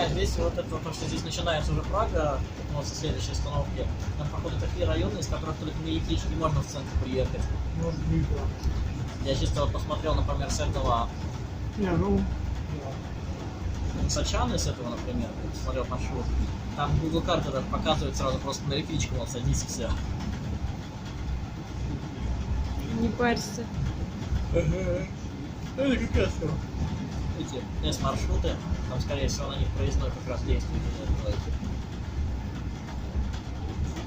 самое, здесь вот это, то, что здесь начинается уже Прага, вот со следующей остановки, там, походу, такие районы, из которых только на электричке можно в центр приехать. Может быть, да. Я чисто вот посмотрел, например, с этого Не, ну, Сачаны, с этого, например, посмотрел маршрут. Там Google карты даже показывает сразу просто на электричку, вот садись и все. Не парься. Это как раз эти S-маршруты, там, скорее всего, на них проездной как раз действует.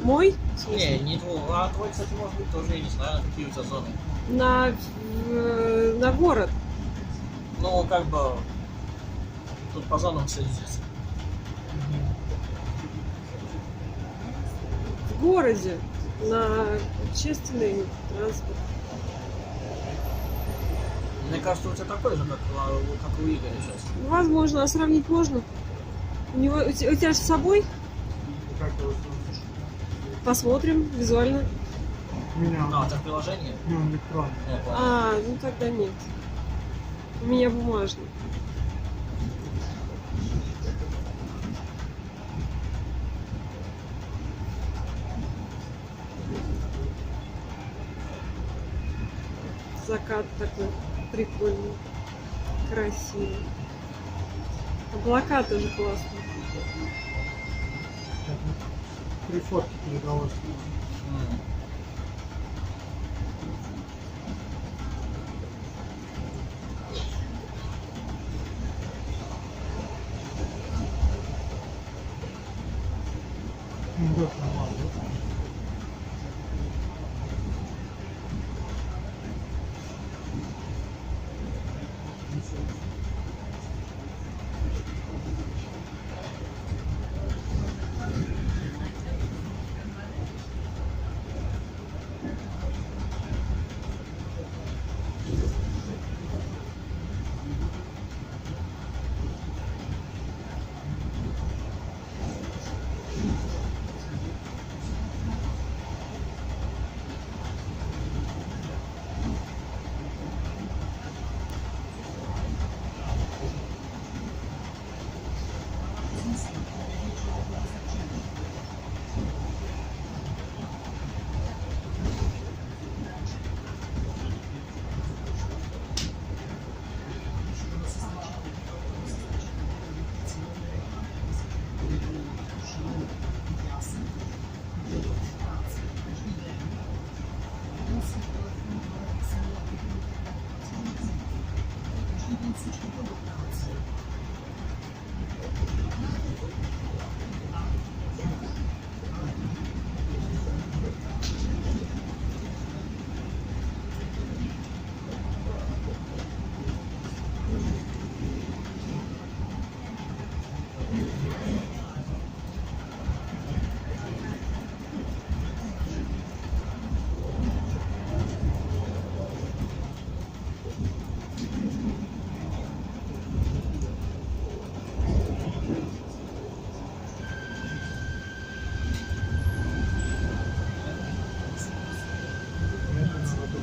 Мой? Не, не твой. А твой, кстати, может быть, тоже, я не знаю, какие у тебя зоны. На город. Ну, как бы, тут по зонам все идет. В городе. На общественный транспорт. Мне кажется, у тебя такой же, как у Игоря сейчас. Возможно, а сравнить можно. У тебя же с собой? как его зовут? Посмотрим визуально. У меня А, это в приложении? он электронный. Я понял. А, ну тогда нет. У меня бумажный. Закат такой прикольный, красивый. Облака тоже классные. Три фотки передалось. М. Да, нормально.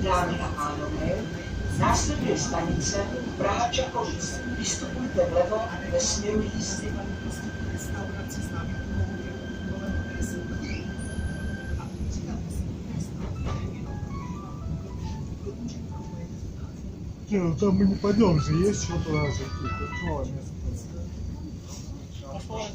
Dámy a pánové, následuje stanice Praha-Čakovice. Vystupujte vlevo ve směru jízdy. Не, ну там мы не пойдем же, есть что туда зайти. Какого места? Пошла.